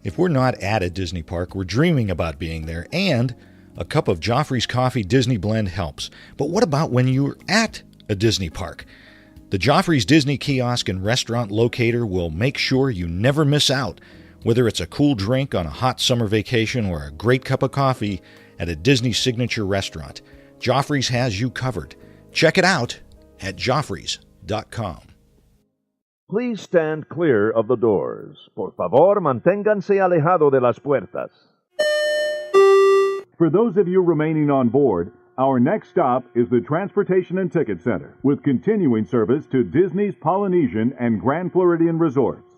If we're not at a Disney park, we're dreaming about being there, and a cup of Joffrey's Coffee Disney Blend helps. But what about when you're at a Disney park? The Joffrey's Disney Kiosk and Restaurant Locator will make sure you never miss out. Whether it's a cool drink on a hot summer vacation or a great cup of coffee at a Disney signature restaurant, Joffrey's has you covered. Check it out at Joffreys.com. Please stand clear of the doors. Por favor, manténganse alejado de las puertas. For those of you remaining on board, our next stop is the Transportation and Ticket Center, with continuing service to Disney's Polynesian and Grand Floridian resorts.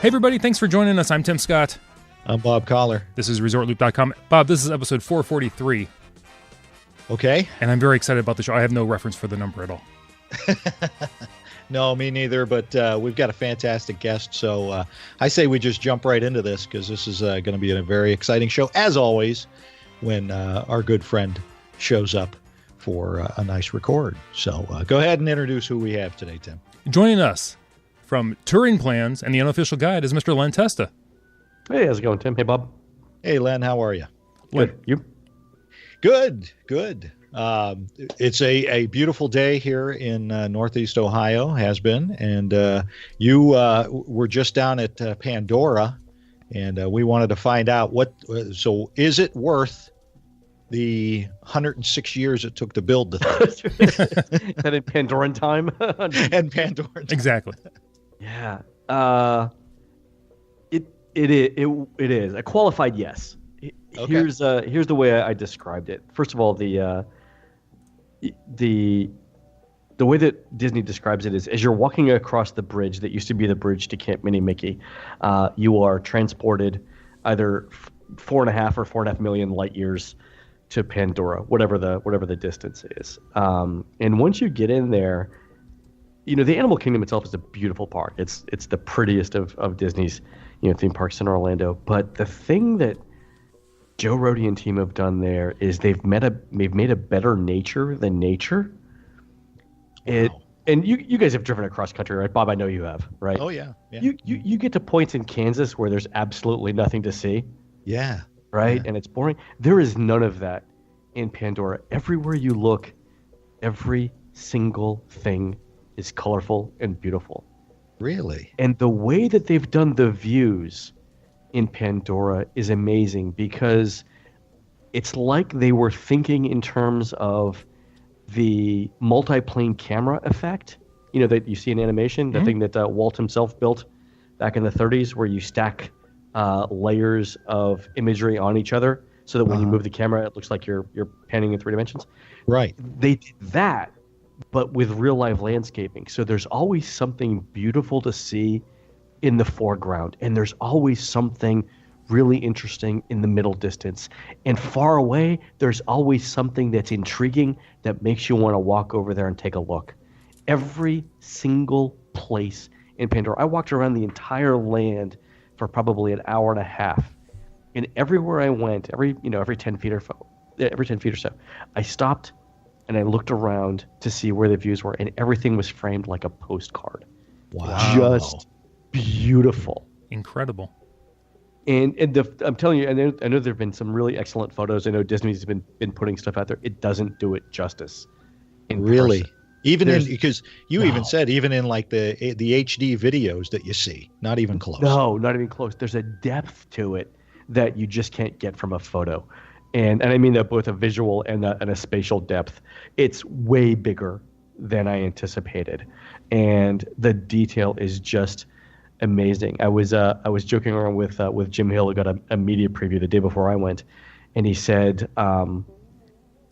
Hey everybody, thanks for joining us. I'm Tim Scott. I'm Bob Collar. This is ResortLoop.com. Bob, this is episode 443. Okay. And I'm very excited about the show. I have no reference for the number at all. No, me neither, but we've got a fantastic guest, so I say we just jump right into this because this is going to be a very exciting show, as always, when our good friend shows up for a nice record. So go ahead and introduce who we have today, Tim. Joining us from Touring Plans and the Unofficial Guide is Mr. Len Testa. Hey, how's it going, Tim? Hey, Bob. Hey, Len, how are you? Good. You? Good. It's a beautiful day here in Northeast Ohio, has been, and you were just down at Pandora, and we wanted to find out so is it worth the 106 years it took to build the thing? Is that in Pandoran time? And Pandoran time. Exactly. Yeah. It is a qualified yes. Okay. Here's the way I described it. First of all, the way that Disney describes it is as you're walking across the bridge that used to be the bridge to Camp Minnie Mickey, you are transported either 4.5 or 4.5 million light years to Pandora, whatever the distance is. And once you get in there, the Animal Kingdom itself is a beautiful park. It's the prettiest of Disney's theme parks in Orlando. But the thing that Joe Rohde and team have done there is they've made a better nature than nature. Wow. And you guys have driven across country, right, Bob? I know you have, right? Oh yeah. You get to points in Kansas where there's absolutely nothing to see. Yeah. Right, Yeah. and it's boring. There is none of that in Pandora. Everywhere you look, every single thing is colorful and beautiful. Really? And the way that they've done the views in Pandora is amazing because it's like they were thinking in terms of the multi-plane camera effect, that you see in animation, the thing that Walt himself built back in the 30s, where you stack layers of imagery on each other so that when you move the camera, it looks like you're panning in 3 dimensions. Right. They did that, but with real life landscaping. So there's always something beautiful to see in the foreground, and there's always something really interesting in the middle distance. And far away, there's always something that's intriguing that makes you want to walk over there and take a look. Every single place in Pandora. I walked around the entire land for probably an hour and a half. And everywhere I went, every 10 feet or so, I stopped and I looked around to see where the views were, and everything was framed like a postcard. Wow. Just beautiful. Incredible. And I'm telling you, I know there have been some really excellent photos. I know Disney's been putting stuff out there. It doesn't do it justice. Really? Person. Because you even said even in like the HD videos that you see, not even close. No, not even close. There's a depth to it that you just can't get from a photo. And I mean that both a visual and a spatial depth. It's way bigger than I anticipated. And the detail is just amazing. I was joking around with Jim Hill, who got a media preview the day before I went, and he said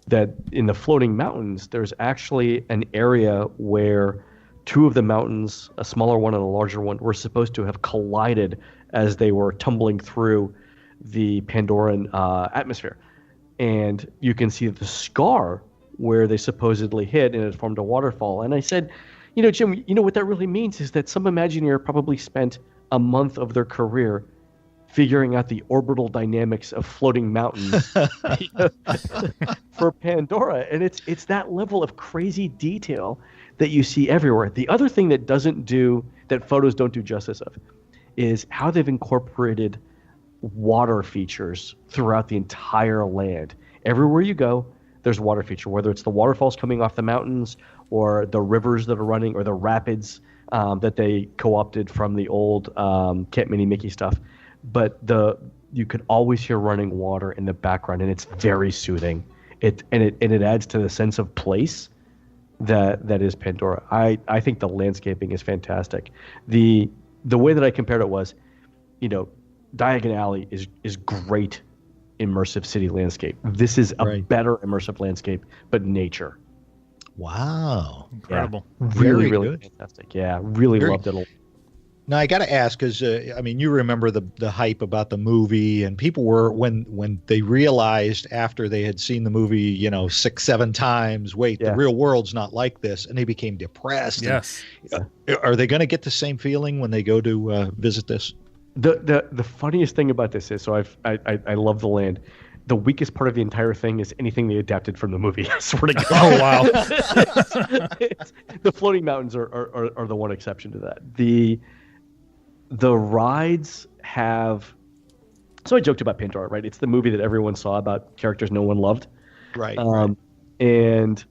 that in the floating mountains, there's actually an area where 2 of the mountains, a smaller one and a larger one, were supposed to have collided as they were tumbling through the Pandoran atmosphere. And you can see the scar where they supposedly hit, and it formed a waterfall. And I said, Jim, what that really means is that some Imagineer probably spent a month of their career figuring out the orbital dynamics of floating mountains for Pandora. And it's that level of crazy detail that you see everywhere. The other thing that photos don't do justice of is how they've incorporated water features throughout the entire land. Everywhere you go, there's a water feature, whether it's the waterfalls coming off the mountains or the rivers that are running or the rapids that they co-opted from the old Camp Mini Mickey stuff. But you could always hear running water in the background, and it's very soothing. It adds to the sense of place that is Pandora. I think the landscaping is fantastic. The way that I compared it was, Diagon Alley is great immersive city landscape. This is a better immersive landscape, but nature. Wow. Incredible. Yeah, Very really good. Fantastic. Yeah, really loved it. Now I got to ask, because you remember the hype about the movie, and people were when they realized after they had seen the movie, 6-7 times, the real world's not like this, and they became depressed. Yes. Are they going to get the same feeling when they go to visit this? The funniest thing about this is, so I love the land. The weakest part of the entire thing is anything they adapted from the movie. I swear to God. Oh wow. The floating mountains are the one exception to that. The rides have. So I joked about Pandora, right? It's the movie that everyone saw about characters no one loved. Right. And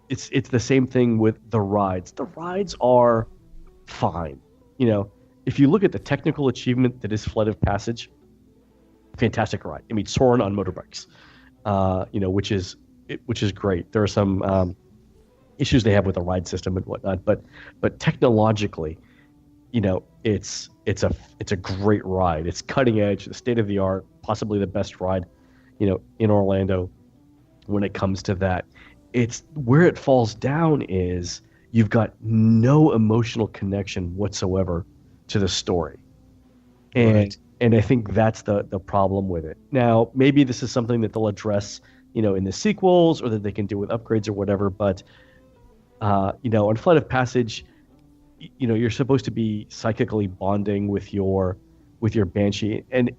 it's the same thing with the rides. The rides are fine. If you look at the technical achievement that is Flight of Passage, fantastic ride. I mean, Soarin' on motorbikes, which is great. There are some issues they have with the ride system and whatnot, but technologically, it's a great ride. It's cutting edge, the state of the art, possibly the best ride, in Orlando. When it comes to that, it's where it falls down is you've got no emotional connection whatsoever to the story, and I think that's the problem with it. Now, maybe this is something that they'll address, in the sequels, or that they can do with upgrades or whatever. But on Flight of Passage, you're supposed to be psychically bonding with your Banshee, and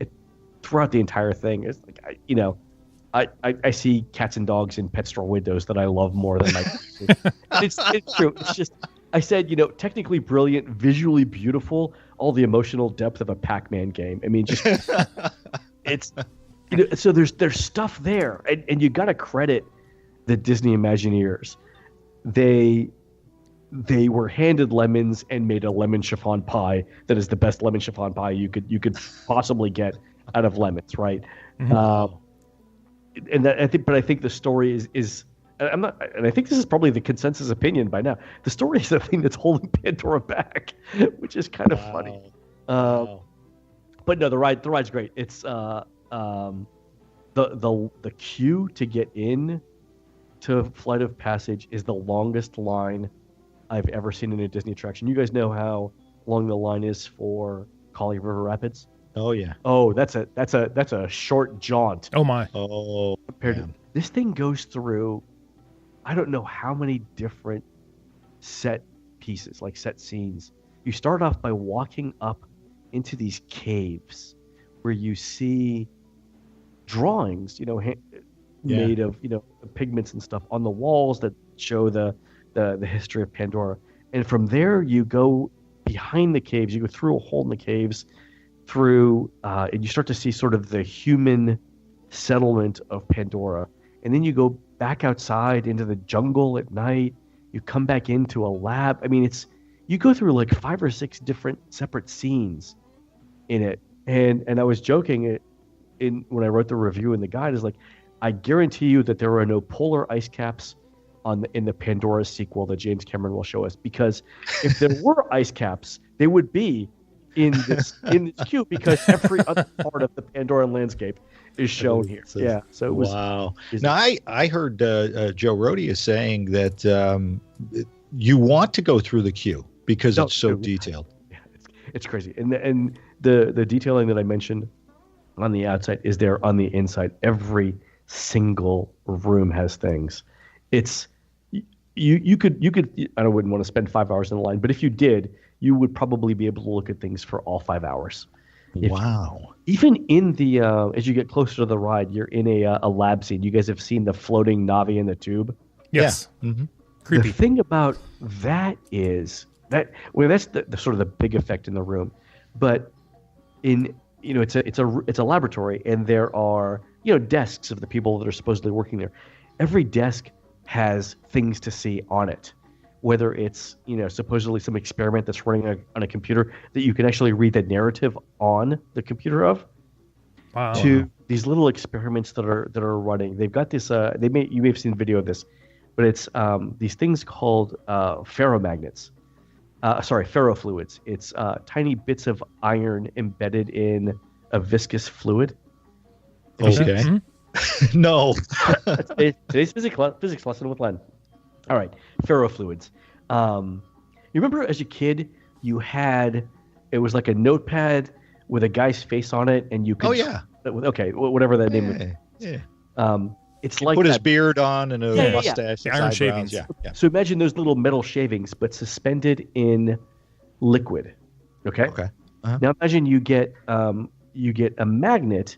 throughout the entire thing, it's like I see cats and dogs in pet store windows that I love more than my. It's true. It's just. I said, technically brilliant, visually beautiful, all the emotional depth of a Pac-Man game. I mean, just it's so there's stuff there, and you got to credit the Disney Imagineers. They were handed lemons and made a lemon chiffon pie that is the best lemon chiffon pie you could possibly get out of lemons, right? Mm-hmm. I think the story is. And I think this is probably the consensus opinion by now. The story is the thing that's holding Pandora back, which is kind of funny. But no, the ride's great. It's the queue to get in to Flight of Passage is the longest line I've ever seen in a Disney attraction. You guys know how long the line is for Kali River Rapids? Oh yeah. Oh, that's a short jaunt. Oh my. Oh. Compared to this thing goes through. I don't know how many different set pieces, like set scenes. You start off by walking up into these caves where you see drawings, made of, pigments and stuff on the walls that show the history of Pandora. And from there, you go behind the caves. You go through a hole in the caves, and you start to see sort of the human settlement of Pandora. And then you go back outside into the jungle at night. You come back into a lab. I mean, you go through like 5 or 6 different separate scenes in it. And I was joking when I wrote the review in the guide is like, I guarantee you that there are no polar ice caps in the Pandora sequel that James Cameron will show us, because if there were ice caps, they would be in this queue, because every other part of the Pandoran landscape is shown here. Yeah, so it was. Wow. Now I heard Joe Rohde is saying that you want to go through the queue because it's so detailed. Yeah, it's crazy, and the detailing that I mentioned on the outside is there on the inside. Every single room has things. It's you could I wouldn't want to spend 5 hours in the line, but if you did, you would probably be able to look at things for all 5 hours. Wow. Even in the as you get closer to the ride, you're in a lab scene. You guys have seen the floating Navi in the tube. Yes. Mm-hmm. Creepy. The thing about that is that that's the sort of the big effect in the room, but it's a laboratory, and there are desks of the people that are supposedly working there. Every desk has things to see on it, whether it's supposedly some experiment that's running on a computer that you can actually read the narrative on the computer of, to these little experiments that are running. They've got this. You may have seen a video of this, but it's these things called ferromagnets. Ferrofluids. It's tiny bits of iron embedded in a viscous fluid. Okay. No. Today's physics lesson with Len. All right, ferrofluids. You remember as a kid, it was like a notepad with a guy's face on it, and you could. Oh yeah. Okay, whatever that name is. Yeah. It's like put his beard on and a mustache. The iron shavings. Yeah. So imagine those little metal shavings, but suspended in liquid. Okay. Okay. Uh-huh. Now imagine you get a magnet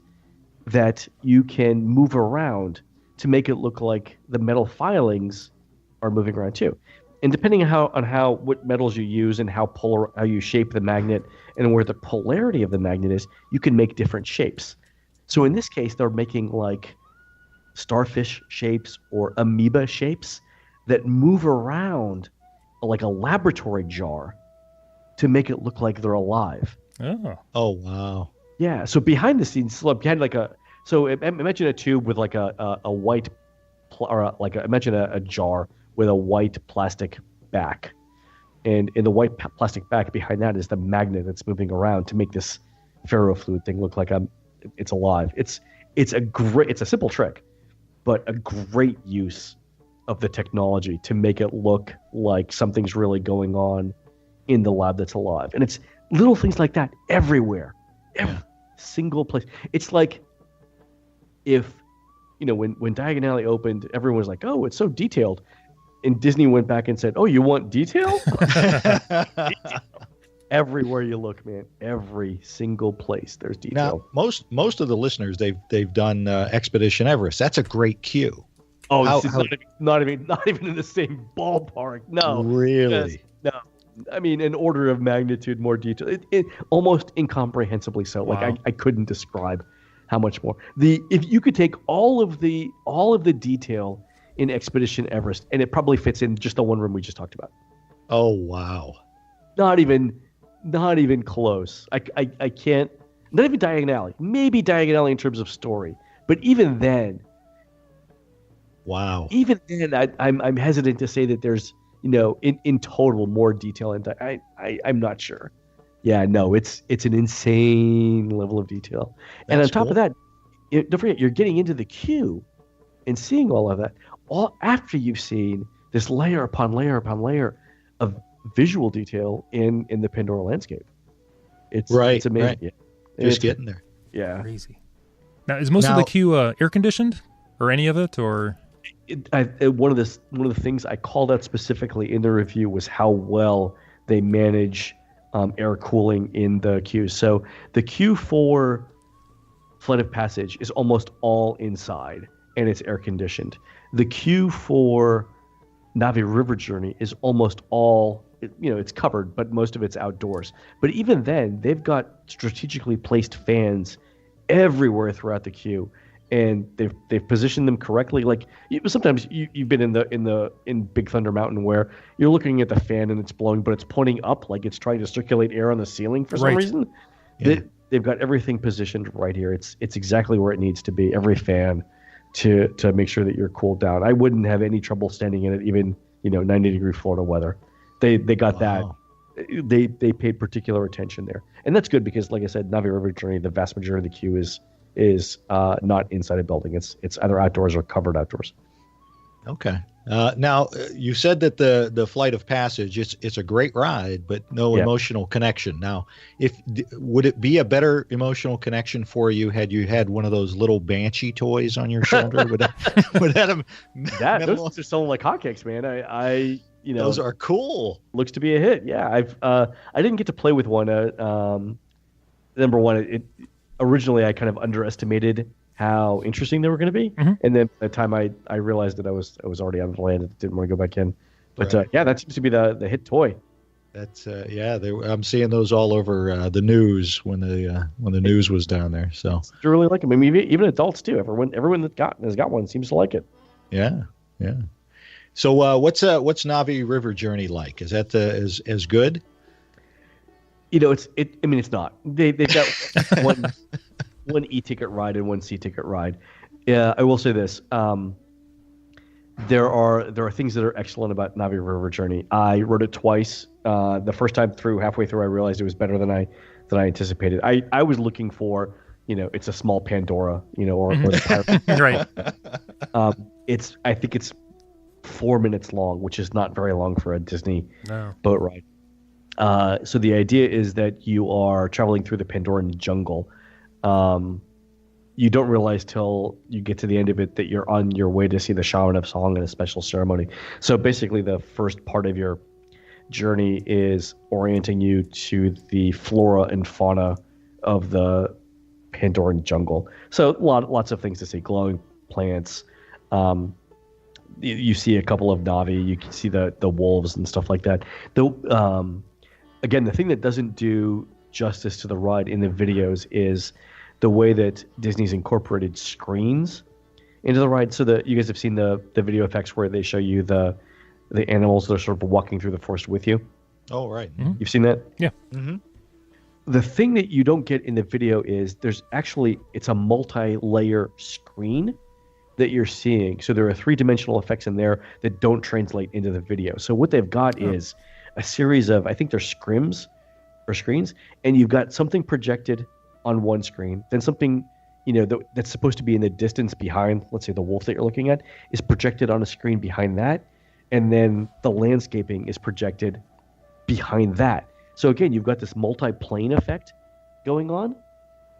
that you can move around to make it look like the metal filings are moving around too. And depending on what metals you use and how you shape the magnet and where the polarity of the magnet is, you can make different shapes. So in this case, they're making like starfish shapes or amoeba shapes that move around like a laboratory jar to make it look like they're alive. Oh wow. Yeah. So behind the scenes, imagine a tube with like a white, imagine a jar with a white plastic back, and in the white plastic back behind that is the magnet that's moving around to make this ferrofluid thing look like it's alive. It's a simple trick, but a great use of the technology to make it look like something's really going on in the lab that's alive. And it's little things like that everywhere. Every single place. It's like if, when Diagon Alley opened, everyone was like, oh, it's so detailed. And Disney went back and said, oh, you want detail? Detail. Everywhere you look, man, every single place there's detail. Now, most of the listeners, they've done Expedition Everest. That's a great queue. Oh, not even in the same ballpark. No, really? No. I mean, an order of magnitude more detail. It almost incomprehensibly so. Wow. Like I couldn't describe how much more. If you could take all of the detail in Expedition Everest, and it probably fits in just the one room we just talked about. Oh wow! Not even close. I can't. Not even Diagon Alley. Maybe Diagon Alley in terms of story, but even then. Wow. Even then, I'm hesitant to say that there's in total more detail, and I'm not sure. Yeah, no, it's an insane level of detail. And on top of that, don't forget, you're getting into the queue and seeing all of that, all after you've seen this layer upon layer upon layer of visual detail in the Pandora landscape. It's amazing. Right. Yeah. Just getting there. Yeah. Crazy. Now, is most of the queue air conditioned, or any of it, or? One of the things I called out specifically in the review was how well they manage air cooling in the queue. So the queue for Flight of Passage is almost all inside, and it's air conditioned. The queue for Navi River Journey is almost all, it's covered, but most of it's outdoors. But even then, they've got strategically placed fans everywhere throughout the queue. And they've positioned them correctly. Like sometimes you've been in Big Thunder Mountain where you're looking at the fan and it's blowing, but it's pointing up like it's trying to circulate air on the ceiling for some reason. Yeah. They've got everything positioned right here. It's exactly where it needs to be. Every fan to make sure that you're cooled down. I wouldn't have any trouble standing in it, even 90-degree Florida weather. They got that. They paid particular attention there, and that's good because, like I said, Navi River Journey, the vast majority of the queue is not inside a building. It's either outdoors or covered outdoors. Okay. Now you said that the Flight of Passage, it's a great ride, but no emotional connection. Now, would it be a better emotional connection for you had you had one of those little Banshee toys on your shoulder? would that have those are selling like hotcakes, man. I those are cool. Looks to be a hit. Yeah, I didn't get to play with one. number one, originally I kind of underestimated how interesting they were going to be, and then by the time I realized that I was already on the land and didn't want to go back in. But Right. that seems to be the hit toy. That's I'm seeing those all over the news when the news was down there. So I really like them. I mean, even adults too. Everyone that has got one seems to like it. yeah. So what's Navi River Journey like? Is that as good? It's not. They've got one e-ticket ride and one C-ticket ride. Yeah, I will say this. There are things that are excellent about Navi River Journey. I rode it twice. The first time through, halfway through, I realized it was better than I anticipated. I was looking for, it's a small Pandora, or the pirate. Right. I think it's 4 minutes long, which is not very long for a Disney boat ride. So the idea is that you are traveling through the Pandoran jungle. You don't realize till you get to the end of it that you're on your way to see the Shaman of Song in a special ceremony. So basically the first part of your journey is orienting you to the flora and fauna of the Pandoran jungle. So lots of things to see, glowing plants. You see a couple of Navi, you can see the wolves and stuff like that. Again, the thing that doesn't do justice to the ride in the videos is the way that Disney's incorporated screens into the ride. So that you guys have seen the video effects where they show you the animals that are sort of walking through the forest with you. Oh, right. You've seen that? Yeah. Mm-hmm. The thing that you don't get in the video is it's a multi-layer screen that you're seeing. So there are 3-dimensional effects in there that don't translate into the video. So what they've got is a series of, I think they're scrims or screens, and you've got something projected on one screen, then something, that's supposed to be in the distance behind, let's say the wolf that you're looking at, is projected on a screen behind that, and then the landscaping is projected behind that. So again, you've got this multi-plane effect going on.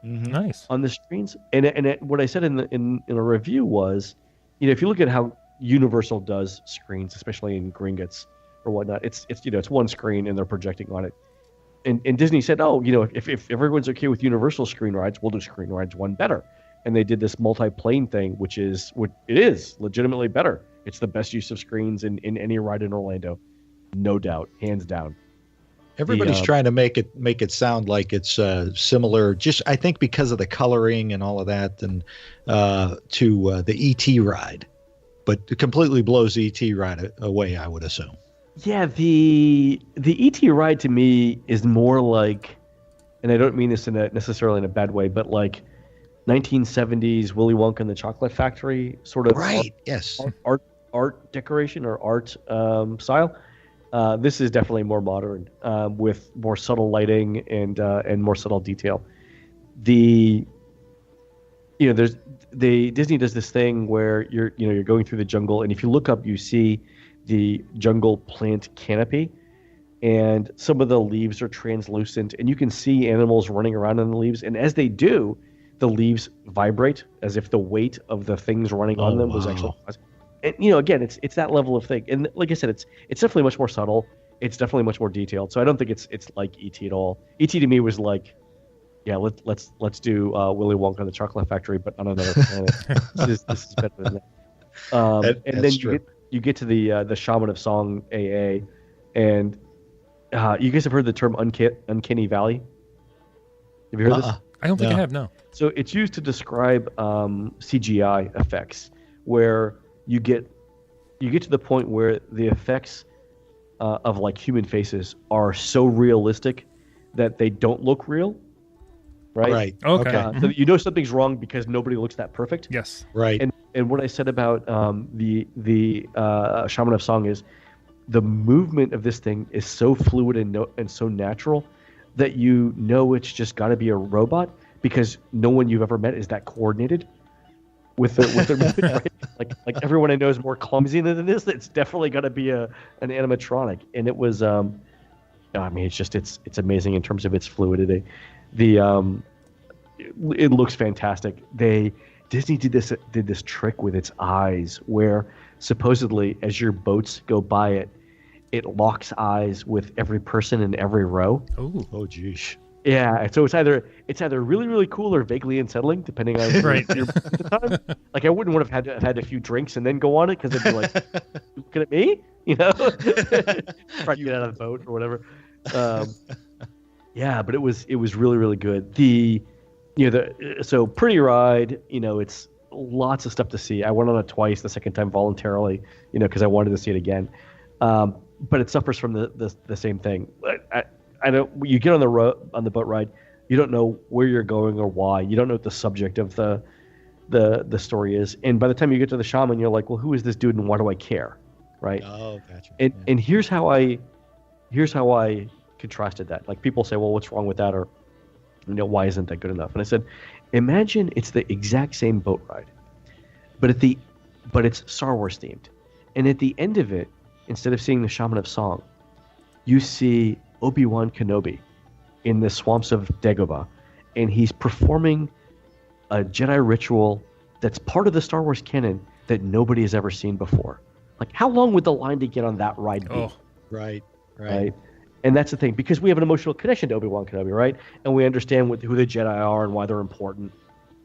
Nice. On the screens, and what I said in a review was, if you look at how Universal does screens, especially in Gringotts or whatnot, it's one screen and they're projecting on it. And Disney said, if everyone's okay with Universal screen rides, we'll do screen rides one better. And they did this multi-plane thing, which is legitimately better. It's the best use of screens in any ride in Orlando, no doubt, hands down. Everybody's trying to make it sound like it's similar, just I think because of the coloring and all of that, and to the E.T. ride, but it completely blows the E.T. ride away, I would assume. Yeah, the E.T. ride to me is more like, and I don't mean this necessarily in a bad way, but like 1970s Willy Wonka and the Chocolate Factory sort of art decoration or art style. This is definitely more modern, with more subtle lighting and more subtle detail. Disney does this thing where you're going through the jungle, and if you look up, you see the jungle plant canopy, and some of the leaves are translucent, and you can see animals running around on the leaves, and as they do, the leaves vibrate as if the weight of the things running on them was actually. And again, it's that level of thing, and like I said, it's definitely much more subtle. It's definitely much more detailed. So I don't think it's like E.T. at all. E.T. to me was like, yeah, let's do Willy Wonka and the Chocolate Factory, but on another planet. This is better than that. And then you get to the Shaman of Song AA, and you guys have heard the term Uncanny Valley. Have you heard this? I don't think I have. No. So it's used to describe CGI effects, where you get to the point where the effects of like human faces are so realistic that they don't look real, right? Right. Okay. So something's wrong because nobody looks that perfect. Yes. Right. And what I said about the Shaman of Song is the movement of this thing is so fluid and so natural that it's just got to be a robot, because no one you've ever met is that coordinated with their movement, right? Like everyone I know is more clumsy than this. It's definitely got to be an animatronic, and it was. It's amazing in terms of its fluidity. It looks fantastic. Disney did this trick with its eyes, where supposedly as your boats go by it locks eyes with every person in every row. Oh, geez. Yeah, so it's either really really cool or vaguely unsettling, depending on Right. your mood at the time. Like I wouldn't want to have had a few drinks and then go on it because they'd be like, "Looking at me," trying to get out of the boat or whatever. Yeah, but it was really really good. So pretty ride. It's lots of stuff to see. I went on it twice. The second time voluntarily, because I wanted to see it again. But it suffers from the same thing. I don't. You get on the boat ride, you don't know where you're going or why. You don't know what the subject of the story is. And by the time you get to the shaman, you're like, well, who is this dude and why do I care, right? Oh, gotcha. And here's how I contrasted that. Like people say, well, what's wrong with that, or why isn't that good enough? And I said, imagine it's the exact same boat ride, but it's Star Wars themed, and at the end of it, instead of seeing the Shaman of Song, you see Obi-Wan Kenobi in the swamps of Dagobah, and he's performing a Jedi ritual that's part of the Star Wars canon that nobody has ever seen before. Like, how long would the line to get on that ride be? Oh, Right. And that's the thing, because we have an emotional connection to Obi-Wan Kenobi, right? And we understand who the Jedi are and why they're important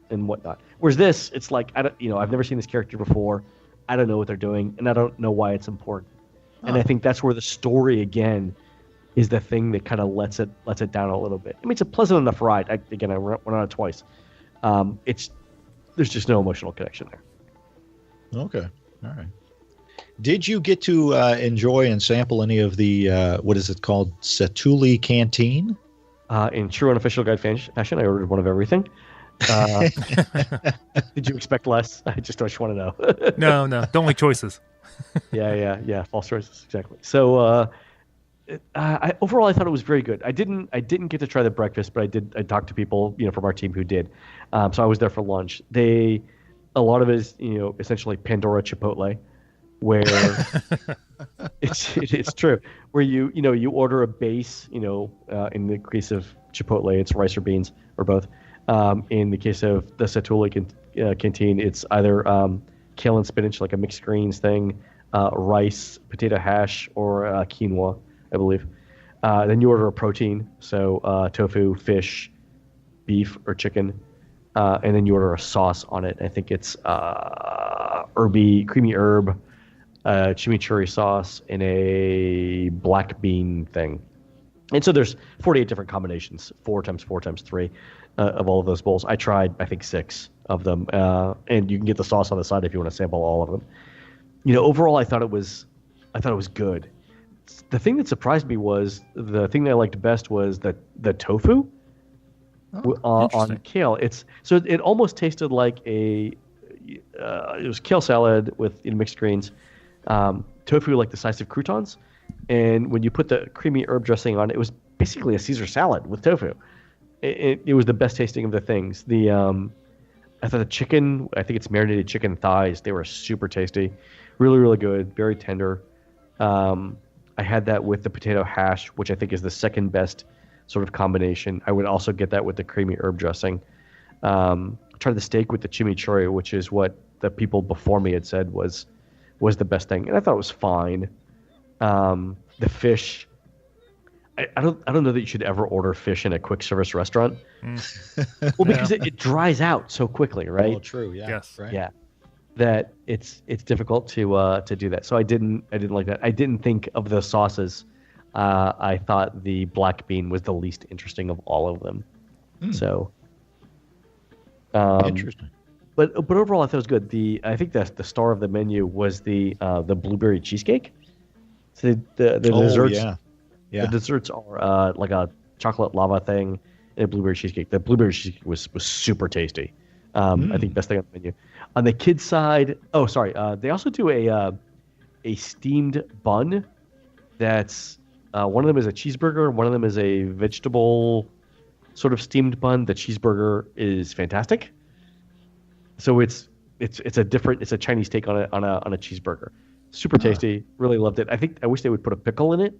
and whatnot. Whereas this, it's like, I've never seen this character before. I don't know what they're doing, and I don't know why it's important. And I think that's where the story, again, is the thing that kind of lets it down a little bit. I mean, it's a pleasant enough ride. I went on it twice. There's just no emotional connection there. Okay. All right. Did you get to enjoy and sample any of the, what is it called, Satuli Canteen? In true unofficial guide fashion, I ordered one of everything. Did you expect less? I just want to know. no, don't like choices. Yeah. False choices, exactly. So overall, I thought it was very good. I didn't get to try the breakfast, but I talked to people, from our team who did. So I was there for lunch. A lot of it is, essentially Pandora Chipotle, where it's true. Where you order a base, in the case of Chipotle, it's rice or beans or both. In the case of the Satuli canteen, it's either kale and spinach, like a mixed greens thing, rice, potato hash, or quinoa, I believe. Then you order a protein, so tofu, fish, beef, or chicken. And then you order a sauce on it. I think it's creamy herb, chimichurri sauce, and a black bean thing. And so there's 48 different combinations, 4 times 4 times 3 of all of those bowls. I tried, I think, 6 of them. And you can get the sauce on the side if you want to sample all of them. Overall, I thought it was good. The thing that surprised me was the thing that I liked best was the tofu on kale. It almost tasted like it was kale salad with mixed greens, tofu like the size of croutons, and when you put the creamy herb dressing on it, it was basically a Caesar salad with tofu. It was the best tasting of the things. I thought the chicken, I think it's marinated chicken thighs. They were super tasty, really really good, very tender. I had that with the potato hash, which I think is the second best sort of combination. I would also get that with the creamy herb dressing. Tried the steak with the chimichurri, which is what the people before me had said was the best thing, and I thought it was fine. The fish, I don't know that you should ever order fish in a quick service restaurant. Well, because it dries out so quickly, right? Oh, true. Yeah. Yes. Right. Yeah. That it's difficult to do that. So I didn't like that. I didn't think of the sauces. I thought the black bean was the least interesting of all of them. So interesting. But overall, I thought it was good. I think the star of the menu was the blueberry cheesecake. So the desserts. Yeah. The desserts are like a chocolate lava thing and a blueberry cheesecake. The blueberry cheesecake was super tasty. I think best thing on the menu. On the kids' side, they also do a steamed bun. That's one of them is a cheeseburger, one of them is a vegetable sort of steamed bun. The cheeseburger is fantastic. So it's a Chinese take on a cheeseburger. Super tasty. Really loved it. I wish they would put a pickle in it,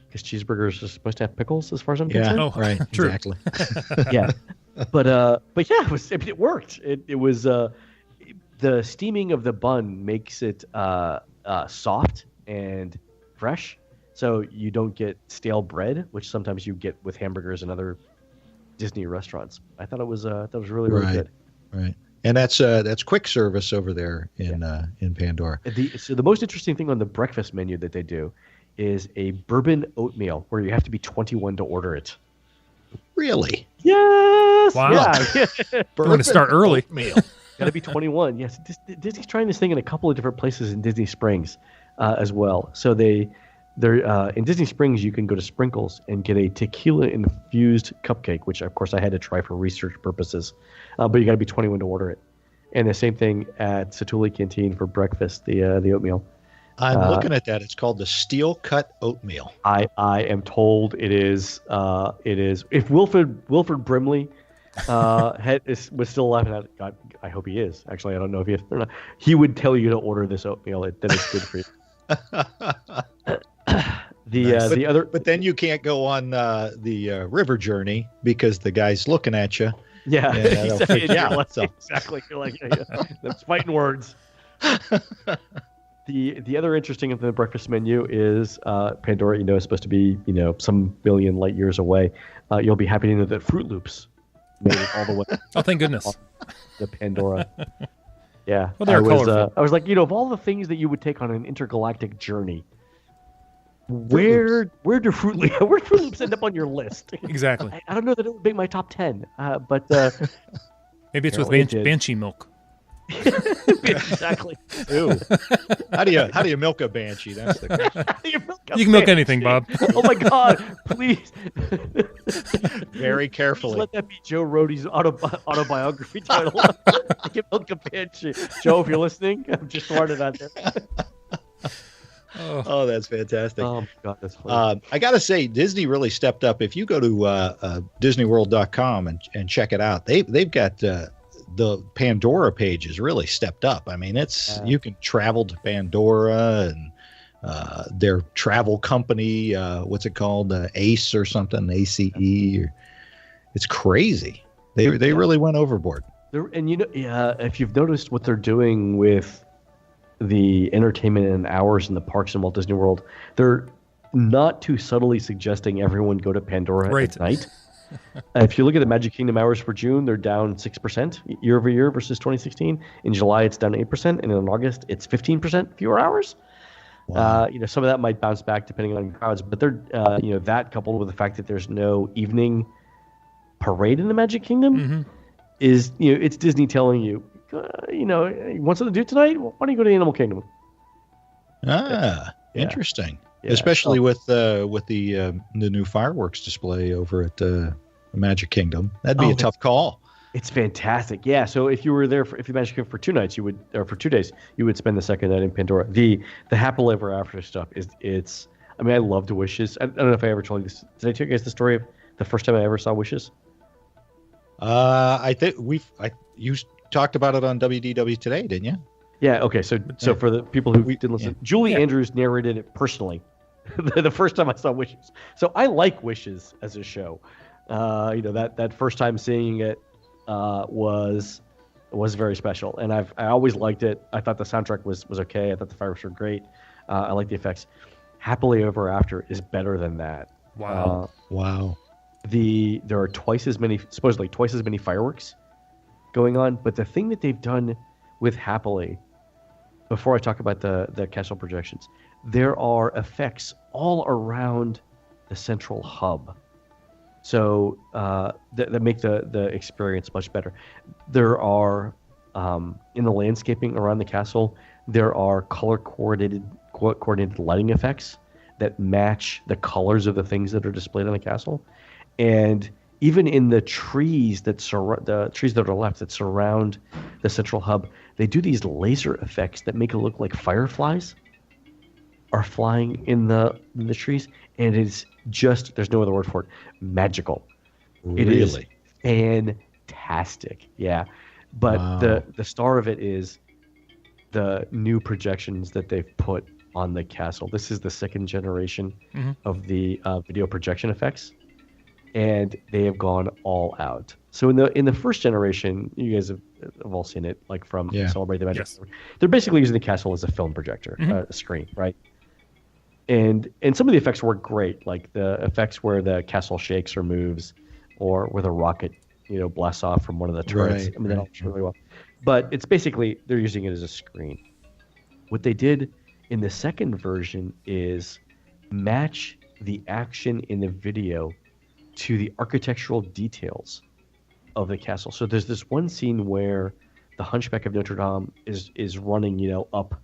because cheeseburgers are supposed to have pickles, as far as I'm concerned. Oh, right. true. Exactly. Yeah, but yeah, it worked. It was the steaming of the bun makes it soft and fresh, so you don't get stale bread, which sometimes you get with hamburgers and other Disney restaurants. I thought it was really really good. Right. And that's quick service over there in Pandora. So the most interesting thing on the breakfast menu that they do is a bourbon oatmeal where you have to be 21 to order it. Really? Yes. Wow. Yeah. We're going to start early. Meal. Got to be 21. Yes. Disney's trying this thing in a couple of different places in Disney Springs as well. So they're in Disney Springs, you can go to Sprinkles and get a tequila-infused cupcake, which, of course, I had to try for research purposes. But you got to be 21 to order it. And the same thing at Satuli Canteen for breakfast, the oatmeal. I'm looking at that. It's called the Steel Cut Oatmeal. I am told it is. If Wilford Brimley was still laughing at it, God, I hope he is. Actually, I don't know if he is or not. He would tell you to order this oatmeal. That it's good for you. But then you can't go on the river journey because the guy's looking at you. Yeah, Exactly. Exactly. You're like, that's fighting words. The other interesting of the breakfast menu is Pandora. Is supposed to be some billion light years away. You'll be happy to know that Fruit Loops made it all the way. Oh, thank goodness. The Pandora. Yeah. Well, they're colorful. I was like, of all the things that you would take on an intergalactic journey, where do Fruit Loops end up on your list? Exactly. I don't know that it would make my top 10, but maybe it's with Banshee milk. Exactly. Ew. How do you milk a banshee? That's the question. You can milk anything, Bob. Oh my God! Please. Very carefully. Please let that be Joe Rohde's autobiography title. I can milk a banshee. Joe, if you're listening, I'm just throwing it out there. Oh, that's fantastic. Oh my God, that's funny. I got to say, Disney really stepped up. If you go to DisneyWorld.com and check it out, they've got the Pandora page is really stepped up. I mean, you can travel to Pandora and their travel company. What's it called? ACE or something? ACE. It's crazy. They really went overboard. And if you've noticed what they're doing with the entertainment and hours in the parks in Walt Disney World, they're not too subtly suggesting everyone go to Pandora at night. If you look at the Magic Kingdom hours for June, they're down 6% year over year versus 2016. In July, it's down 8%, and in August, it's 15% fewer hours. Wow. Some of that might bounce back depending on crowds, but they're that coupled with the fact that there's no evening parade in the Magic Kingdom is it's Disney telling you. You want something to do tonight? Why don't you go to the Animal Kingdom? Interesting. Yeah. Especially with the new fireworks display over at Magic Kingdom. That'd be a tough call. It's fantastic. Yeah. So if you were there if you Magic Kingdom for 2 nights, for 2 days, you would spend the second night in Pandora. The Happily Ever After stuff is. I mean, I loved Wishes. I don't know if I ever told you this. Did I tell you guys the story of the first time I ever saw Wishes? I think you talked about it on WDW Today, didn't you? Yeah. Okay. So for the people who didn't listen, Julie Andrews narrated it personally. The first time I saw Wishes. So I like Wishes as a show. That first time seeing it was very special, and I always liked it. I thought the soundtrack was okay. I thought the fireworks were great. I like the effects. Happily Ever After is better than that. Wow. Wow. There are supposedly twice as many fireworks going on, but the thing that they've done with Happily, before I talk about the castle projections, there are effects all around the central hub, so that make the experience much better. There are in the landscaping around the castle, there are color coordinated lighting effects that match the colors of the things that are displayed on the castle, and even in the trees that are left that surround the central hub, they do these laser effects that make it look like fireflies are flying in the trees, and it's just, there's no other word for it, magical. Really? It is fantastic. Yeah. But wow. the star of it is the new projections that they've put on the castle. This is the second generation of the video projection effects, and they have gone all out. So in the first generation, you guys have all seen it, like from Celebrate the Magic. Yes. They're basically using the castle as a film projector, a screen, right? And some of the effects work great, like the effects where the castle shakes or moves. or where the rocket, blasts off from one of the turrets. Right, I mean, that all works really well. But it's basically they're using it as a screen. What they did in the second version is match the action in the video to the architectural details of the castle. So there's this one scene where the Hunchback of Notre Dame is running, up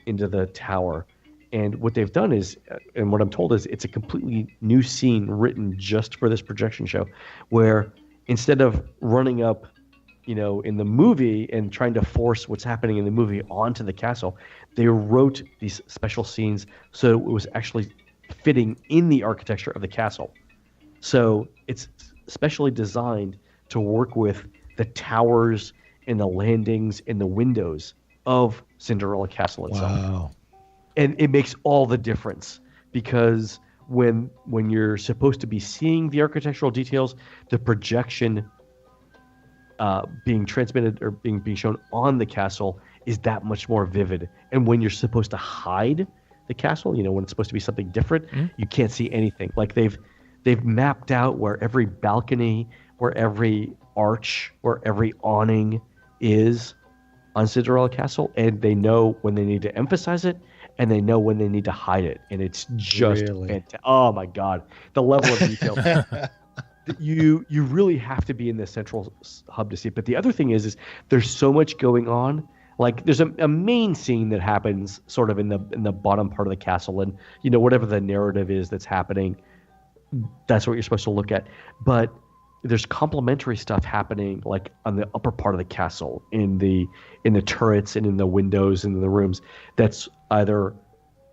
into the tower. And what they've done is, and what I'm told is, it's a completely new scene written just for this projection show, where instead of running up, in the movie and trying to force what's happening in the movie onto the castle, they wrote these special scenes so it was actually fitting in the architecture of the castle. So it's specially designed to work with the towers and the landings and the windows of Cinderella Castle itself. Wow. And it makes all the difference, because when you're supposed to be seeing the architectural details, the projection being transmitted or being shown on the castle is that much more vivid. And when you're supposed to hide the castle, when it's supposed to be something different, you can't see anything. Like they've mapped out where every balcony, where every arch, where every awning is on Cinderella Castle, and they know when they need to emphasize it, and they know when they need to hide it, and it's just fantastic. Oh my God, the level of detail! you really have to be in the central hub to see it. But the other thing is there's so much going on. Like there's a main scene that happens sort of in the bottom part of the castle, and whatever the narrative is that's happening, that's what you're supposed to look at. But there's complementary stuff happening like on the upper part of the castle, in the turrets and in the windows and in the rooms, that's either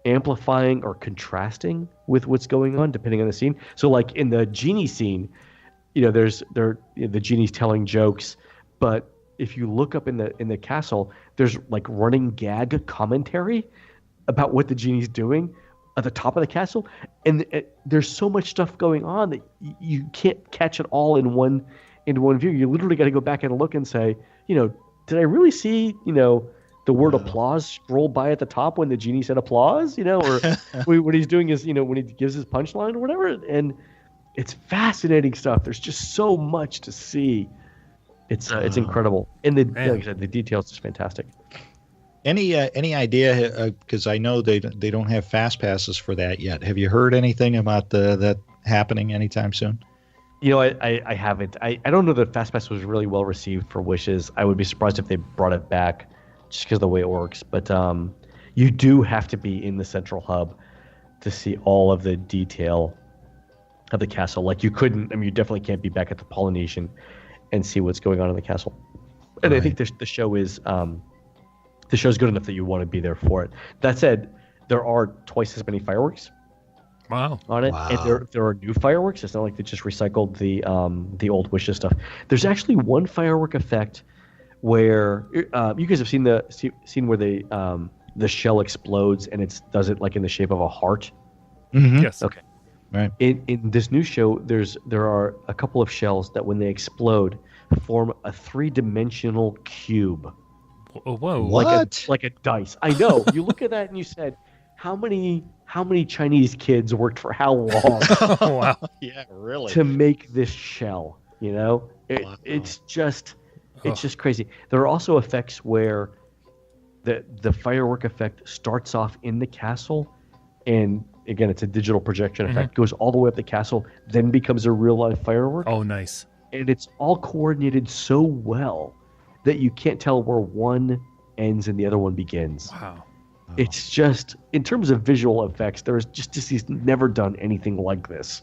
amplifying or contrasting with what's going on depending on the scene. So like in the genie scene, the genie's telling jokes, but if you look up in the castle, there's like running gag commentary about what the genie's doing at the top of the castle, and there's so much stuff going on that you can't catch it all in one view. You literally got to go back and look and say, did I really see the word applause scroll by at the top when the genie said applause, or what he's doing is when he gives his punchline or whatever. And it's fascinating stuff. There's just so much to see. It's incredible, and like I said, the details is fantastic. Any idea? Because I know they don't have fast passes for that yet. Have you heard anything about that happening anytime soon? I haven't. I don't know that fast pass was really well received for Wishes. I would be surprised if they brought it back, just because of the way it works. But you do have to be in the central hub to see all of the detail of the castle. Like you definitely can't be back at the Polynesian and see what's going on in the castle. And I think the show is good enough that you want to be there for it. That said, there are twice as many fireworks. Wow. On it, and there are new fireworks. It's not like they just recycled the old Wishes stuff. There's actually one firework effect where you guys have seen the scene where the shell explodes and it does it like in the shape of a heart. Mm-hmm. Yes. Okay. Right. In this new show, there are a couple of shells that when they explode form a 3-dimensional cube. Whoa! Like a dice. I know. You look at that and you said, how many Chinese kids worked for how long? Oh, wow. Yeah, really. To make this shell, it's just crazy. There are also effects where the firework effect starts off in the castle, and again, it's a digital projection effect, goes all the way up the castle, then becomes a real life firework. Oh, nice. And it's all coordinated so well that you can't tell where one ends and the other one begins. Wow. It's just, in terms of visual effects, he's never done anything like this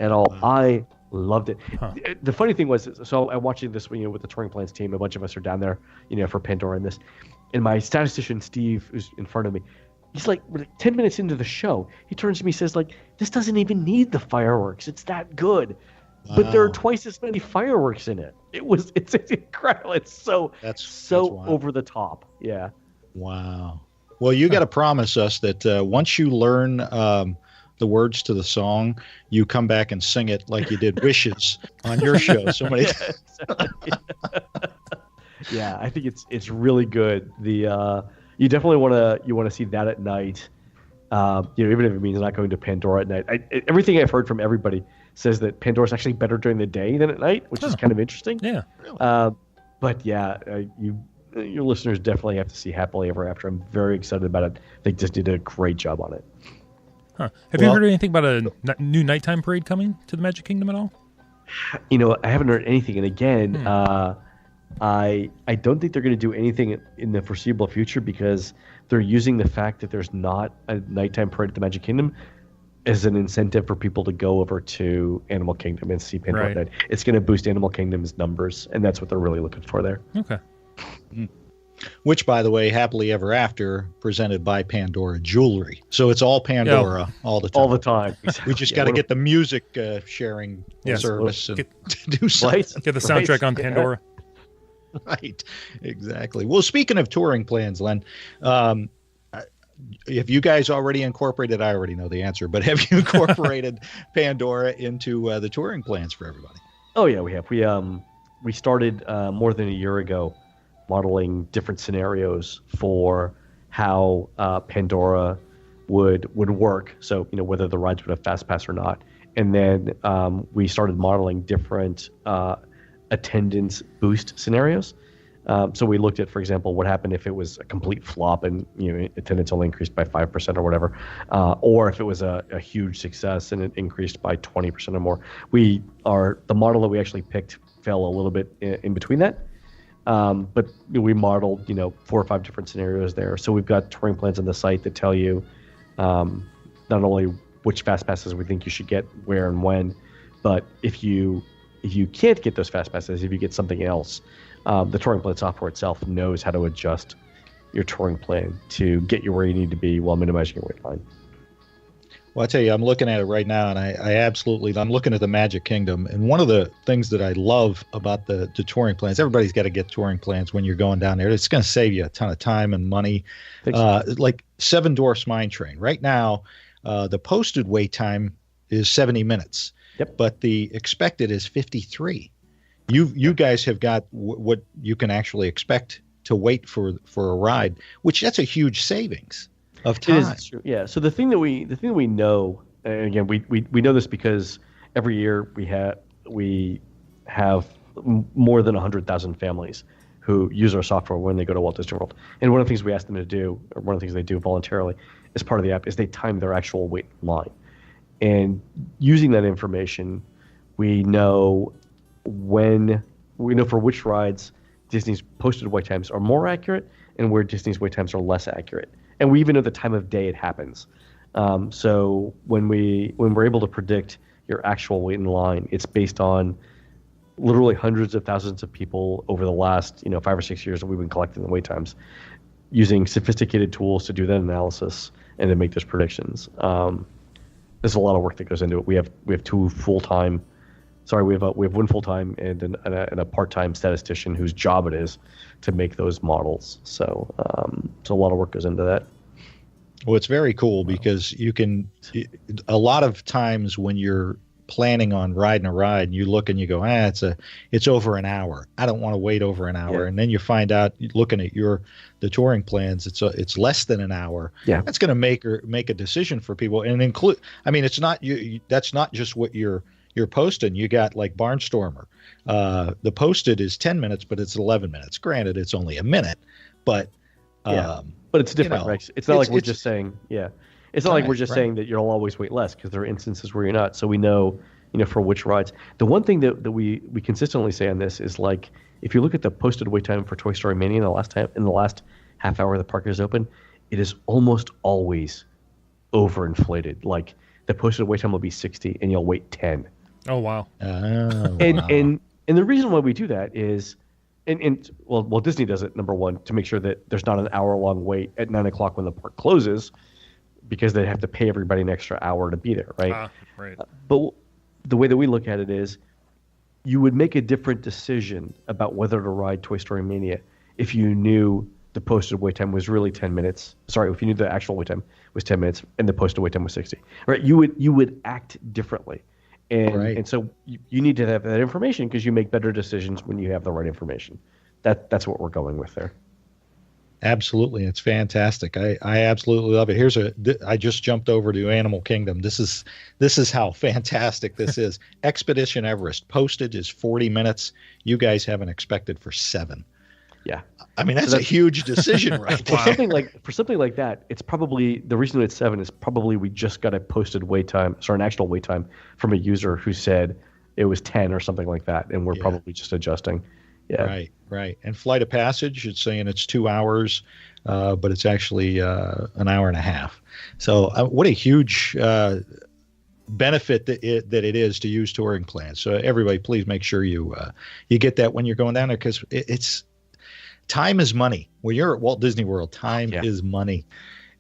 at all. Wow. I loved it. Huh. The funny thing was, so I'm watching this with the Touring Plans team. A bunch of us are down there, for Pandora and this. And my statistician, Steve, who's in front of me, he's like 10 minutes into the show, he turns to me and says, like, this doesn't even need the fireworks. It's that good. Wow. But there are twice as many fireworks in it. It's incredible. It's so over the top. Yeah. Wow. Well, you got to promise us that once you learn the words to the song, you come back and sing it like you did Wishes on your show. Yeah, I think it's really good. You definitely want to see that at night. Even if it means not going to Pandora at night. Everything I've heard from everybody says that Pandora's actually better during the day than at night, which is kind of interesting. Yeah. But yeah, your listeners definitely have to see Happily Ever After. I'm very excited about it. I think Disney did a great job on it. Huh. Have you heard anything about a new nighttime parade coming to the Magic Kingdom at all? I haven't heard anything. And again, I don't think they're going to do anything in the foreseeable future because they're using the fact that there's not a nighttime parade at the Magic Kingdom as an incentive for people to go over to Animal Kingdom and see Pandora at night. It's going to boost Animal Kingdom's numbers, and that's what they're really looking for there. Okay. Which, by the way, Happily Ever After, presented by Pandora Jewelry. So it's all Pandora all the time. All the time. Exactly. We just got to get the music sharing service and do something. Get the soundtrack on Pandora. Right. Exactly. Well, speaking of touring plans, Len, if you guys already incorporated, I already know the answer, but have you incorporated Pandora into the touring plans for everybody? Oh, yeah, we have. We started more than a year ago modeling different scenarios for how Pandora would work. So, whether the rides would have Fast Pass or not. And then we started modeling different attendance boost scenarios. So we looked at, for example, what happened if it was a complete flop and attendance only increased by 5% or whatever, or if it was a huge success and it increased by 20% or more. The model that we actually picked fell a little bit in between that, but we modeled 4 or 5 different scenarios there. So we've got touring plans on the site that tell you not only which fast passes we think you should get, where and when, but if you can't get those fast passes, if you get something else. The touring plan software itself knows how to adjust your touring plan to get you where you need to be while minimizing your wait line. Well, I tell you, I'm looking at it right now, and I'm looking at the Magic Kingdom, and one of the things that I love about the touring plans, everybody's got to get touring plans when you're going down there. It's going to save you a ton of time and money. Like Seven Dwarfs Mine Train. Right now, the posted wait time is 70 minutes, but the expected is 53. You guys have got what you can actually expect to wait for a ride, which that's a huge savings of time. It is true. Yeah. So the thing that we know, and again, we know this because every year we have more than 100,000 families who use our software when they go to Walt Disney World. And one of the things we ask them to do, or one of the things they do voluntarily as part of the app, is they time their actual wait line. And using that information, we know for which rides Disney's posted wait times are more accurate and where Disney's wait times are less accurate. And we even know the time of day it happens. So when we're able to predict your actual wait in line, it's based on literally hundreds of thousands of people over the last 5 or 6 years that we've been collecting the wait times, using sophisticated tools to do that analysis and to make those predictions. There's a lot of work that goes into it. We have 2 full-time. We have one full-time and a part-time statistician whose job it is to make those models. So a lot of work goes into that. Well, it's very cool because a lot of times when you're planning on riding a ride, you look and you go, it's over an hour. I don't want to wait over an hour. Yeah. And then you find out, looking at the touring plans, it's less than an hour. Yeah. That's going to make a decision for people and include. I mean, it's not that's not just what you're posting. You got like Barnstormer. The posted is 10 minutes, but it's 11 minutes. Granted, it's only a minute, but but it's different, right? It's not like we're just saying, It's not like we're just saying that you'll always wait less, because there are instances where you're not. So we know, for which rides. The one thing that we consistently say on this is, like, if you look at the posted wait time for Toy Story Mania in the last half hour the park is open, it is almost always overinflated. Like, the posted wait time will be 60 and you'll wait 10. Oh, wow. And the reason why we do that is, well, Disney does it, number one, to make sure that there's not an hour-long wait at 9 o'clock when the park closes, because they have to pay everybody an extra hour to be there, right? Right. But the way that we look at it is, you would make a different decision about whether to ride Toy Story Mania if you knew the posted wait time was really 10 minutes. Sorry, if you knew the actual wait time was 10 minutes and the posted wait time was 60. Right? You would act differently. And so you need to have that information, because you make better decisions when you have the right information. That's what we're going with there. Absolutely, it's fantastic. I absolutely love it. I just jumped over to Animal Kingdom. This is how fantastic this is. Expedition Everest postage is 40 minutes. You guys have an expected for 7. Yeah. I mean, that's a huge decision, right? For something like that, it's probably the reason it's 7 is probably we just got a posted wait time, an actual wait time from a user who said it was 10 or something like that, and we're probably just adjusting. Yeah. Right. And Flight of Passage, it's saying it's 2 hours, but it's actually an hour and a half. So what a huge benefit that it is to use touring plans. So everybody, please make sure you get that when you're going down there, because it's time is money. When you're at Walt Disney World, time is money.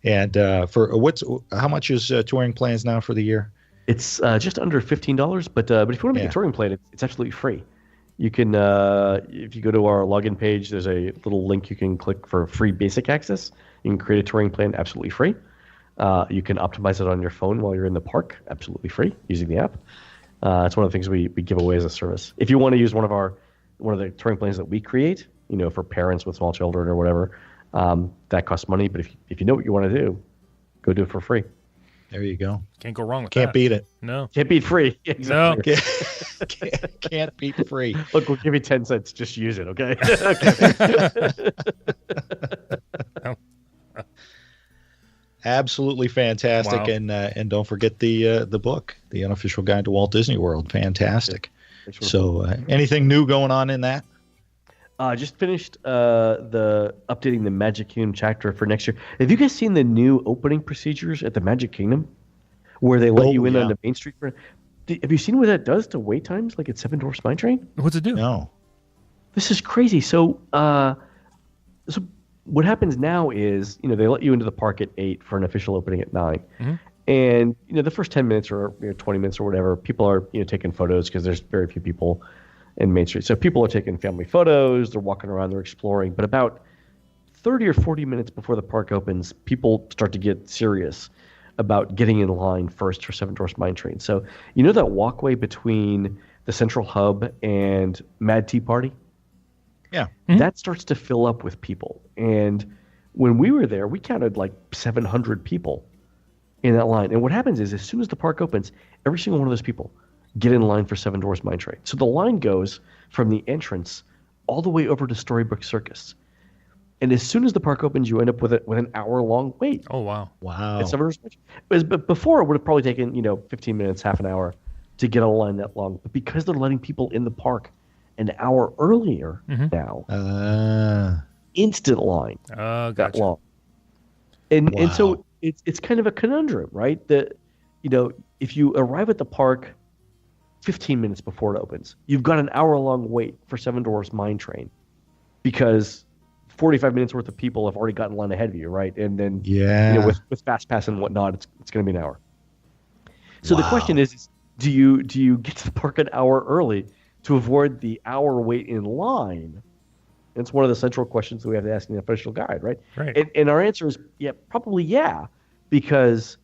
And how much is touring plans now for the year? It's just under $15, but if you want to make a touring plan, it's absolutely free. You can, if you go to our login page, there's a little link you can click for free basic access. You can create a touring plan absolutely free. You can optimize it on your phone while you're in the park, absolutely free, using the app. It's one of the things we give away as a service. If you want to use one of the touring plans that we create, for parents with small children or whatever, that costs money. But if you know what you want to do, go do it for free. There you go. Can't go wrong with that. Can't beat it. No. Can't beat free. Exactly. No. Can't beat free. Look, we'll give you 10 cents. Just use it, okay? Absolutely fantastic. Wow. And don't forget the book, The Unofficial Guide to Walt Disney World. Fantastic. So anything new going on in that? Just finished updating the Magic Kingdom chapter for next year. Have you guys seen the new opening procedures at the Magic Kingdom, where they let you in on the Main Street? Have you seen what that does to wait times, like at Seven Dwarfs Mine Train? What's it do? No. This is crazy. So what happens now is, they let you into the park at 8 for an official opening at 9. Mm-hmm. And, the first 10 minutes or 20 minutes or whatever, people are, taking photos because there's very few people in Main Street. So people are taking family photos, they're walking around, they're exploring. But about 30 or 40 minutes before the park opens, people start to get serious about getting in line first for Seven Dwarfs Mine Train. So that walkway between the Central Hub and Mad Tea Party? Yeah. Mm-hmm. That starts to fill up with people. And when we were there, we counted like 700 people in that line. And what happens is, as soon as the park opens, every single one of those people get in line for Seven Dwarfs Mine Train. So the line goes from the entrance all the way over to Storybook Circus. And as soon as the park opens, you end up with an hour-long wait. Oh, wow. At Seven Dwarfs Mine Train. But before, it would have probably taken, 15 minutes, half an hour to get a line that long. But because they're letting people in the park an hour earlier now, instant line that long. And so it's kind of a conundrum, right? That, if you arrive at the park 15 minutes before it opens, you've got an hour-long wait for Seven Dwarfs Mine Train because 45 minutes worth of people have already gotten in line ahead of you, right? And then with Fast Pass and whatnot, it's going to be an hour. So the question is, do you get to the park an hour early to avoid the hour wait in line? And it's one of the central questions that we have to ask in the official guide, right? And our answer is probably because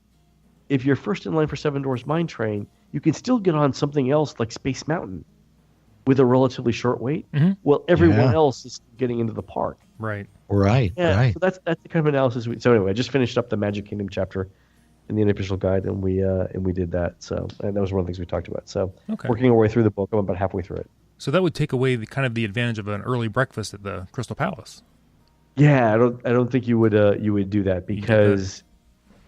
if you're first in line for Seven Dwarfs Mine Train, you can still get on something else like Space Mountain with a relatively short wait. Mm-hmm. Well, everyone else is getting into the park. Right. So that's the kind of analysis. So anyway, I just finished up the Magic Kingdom chapter in the unofficial guide, and we did that. So, and that was one of the things we talked about. So working our way through the book, I'm about halfway through it. So that would take away the advantage of an early breakfast at the Crystal Palace. Yeah, I don't think you would do that, because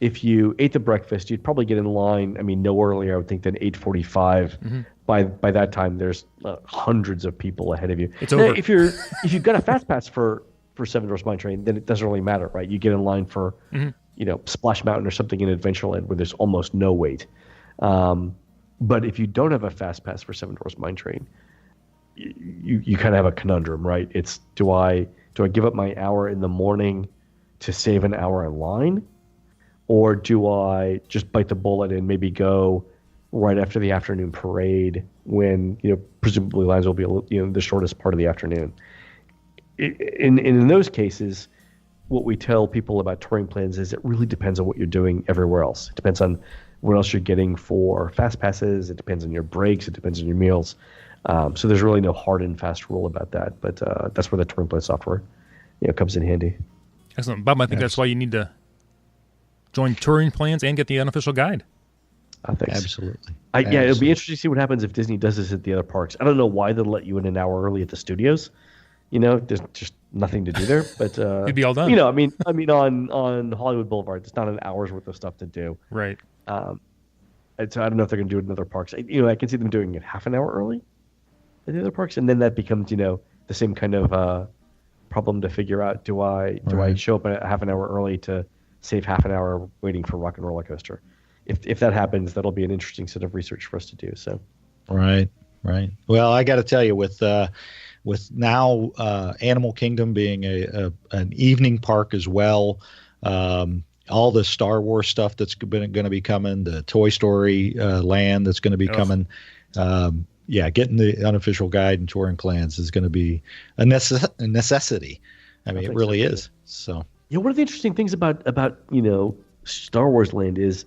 if you ate the breakfast, you'd probably get in line. I mean, no earlier, I would think, than 8:45. Mm-hmm. By that time, there's hundreds of people ahead of you. It's over. If you've got a fast pass for Seven Dwarfs Mine Train, then it doesn't really matter, right? You get in line for Splash Mountain or something in Adventureland where there's almost no wait. But if you don't have a fast pass for Seven Dwarfs Mine Train, you kind of have a conundrum, right? It's do I give up my hour in the morning to save an hour in line, or do I just bite the bullet and maybe go right after the afternoon parade when presumably lines will be the shortest part of the afternoon? In those cases, what we tell people about touring plans is it really depends on what you're doing everywhere else. It depends on what else you're getting for fast passes. It depends on your breaks. It depends on your meals. So there's really no hard and fast rule about that. But that's where the touring plan software comes in handy. Excellent. Bob, I think that's why you need to join Touring Plans and get the unofficial guide. Thanks. Absolutely. Yeah, it'll be interesting to see what happens if Disney does this at the other parks. I don't know why they'll let you in an hour early at the studios. There's just nothing to do there. But You'd be all done. I mean, on Hollywood Boulevard, it's not an hour's worth of stuff to do. Right. And so I don't know if they're going to do it in other parks. I can see them doing it half an hour early at the other parks, and then that becomes the same kind of problem to figure out. Do I show up a half an hour early to save half an hour waiting for Rock and Roller Coaster? If that happens, that'll be an interesting set of research for us to do. So, right. Well, I got to tell you, with now Animal Kingdom being an evening park as well, all the Star Wars stuff that's going to be coming, the Toy Story land that's going to be coming. Getting the unofficial guide and touring plans is going to be a necessity. I mean, it really is. So, one of the interesting things about Star Wars land is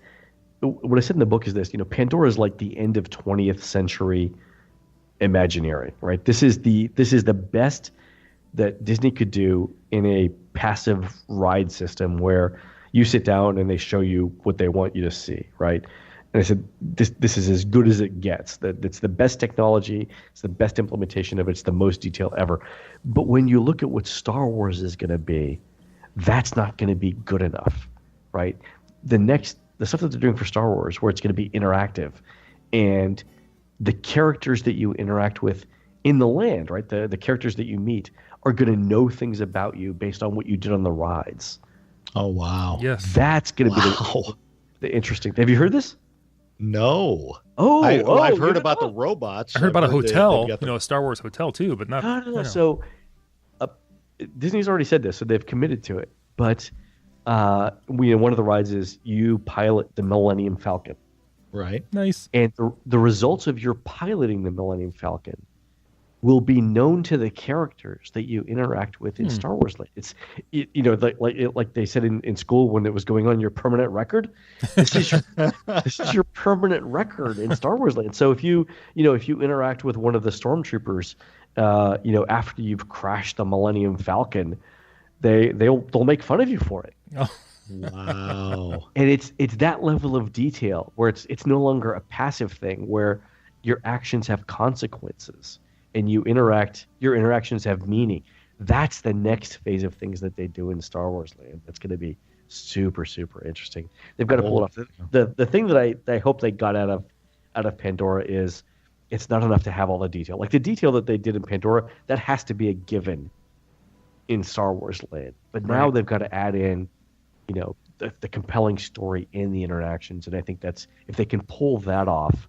what I said in the book is this. Pandora is like the end of 20th century Imagineering, right? This is the best that Disney could do in a passive ride system where you sit down and they show you what they want you to see, right? And I said, this is as good as it gets. That it's the best technology, it's the best implementation of it, it's the most detail ever. But when you look at what Star Wars is going to be, that's not going to be good enough, right? The stuff that they're doing for Star Wars, where it's going to be interactive, and the characters that you interact with in the land, right? The characters that you meet are going to know things about you based on what you did on the rides. Oh, wow. Yes. That's going to be the interesting thing. Have you heard this? No. I've heard about the robots. I heard about a hotel, a a Star Wars hotel too, but not. No. So Disney's already said this, so they've committed to it. But one of the rides is you pilot the Millennium Falcon. Right. Nice. And the results of your piloting the Millennium Falcon will be known to the characters that you interact with in Star Wars land. It's like they said in school when it was going on your permanent record. This is your permanent record in Star Wars land. So if you interact with one of the stormtroopers, after you've crashed the Millennium Falcon, they'll make fun of you for it. Oh. Wow. And it's that level of detail where it's no longer a passive thing where your actions have consequences and your interactions have meaning. That's the next phase of things that they do in Star Wars land. That's going to be super, super interesting. They've got to pull it off. The thing that I hope they got out of Pandora is it's not enough to have all the detail. Like the detail that they did in Pandora, that has to be a given in Star Wars land. But now they've got to add in the compelling story and the interactions. And I think that's, if they can pull that off,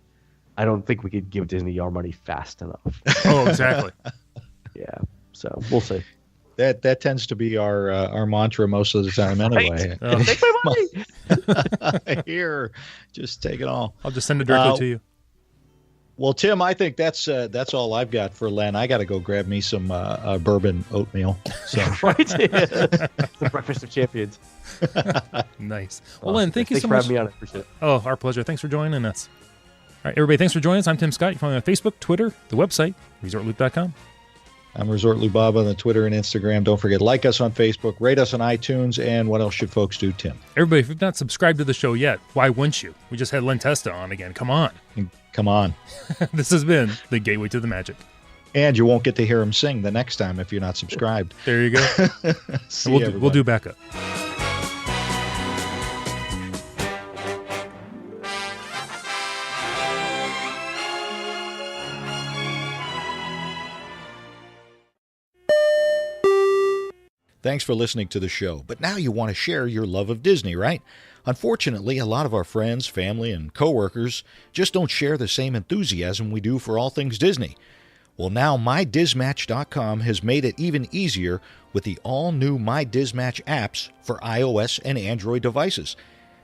I don't think we could give Disney our money fast enough. Oh, exactly. Yeah. So we'll see. That tends to be our mantra most of the time anyway. Right. Take my money. Here, just take it all. I'll just send it directly to you. Well, Tim, I think that's all I've got for Len. I got to go grab me some bourbon oatmeal. So. Right? The breakfast of champions. Nice. Well, Len, thank you so much. much. Thanks for having me on. I appreciate it. Oh, our pleasure. Thanks for joining us. All right, everybody, thanks for joining us. I'm Tim Scott. You can find me on Facebook, Twitter, the website, ResortLoop.com. I'm ResortLoop Bob on the Twitter and Instagram. Don't forget, like us on Facebook, rate us on iTunes, and what else should folks do, Tim? Everybody, if you've not subscribed to the show yet, why wouldn't you? We just had Len Testa on again. Come on. Come on. This has been the Gateway to the Magic. And you won't get to hear him sing the next time if you're not subscribed. There you go. We'll do backup. Thanks for listening to the show. But now you want to share your love of Disney, right? Unfortunately, a lot of our friends, family, and coworkers just don't share the same enthusiasm we do for all things Disney. Well, now MyDizMatch.com has made it even easier with the all-new MyDizMatch apps for iOS and Android devices.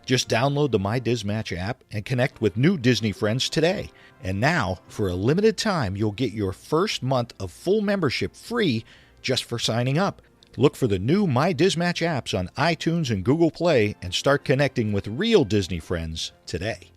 Just download the MyDizMatch app and connect with new Disney friends today. And now, for a limited time, you'll get your first month of full membership free just for signing up. Look for the new MyDizMatch apps on iTunes and Google Play and start connecting with real Disney friends today.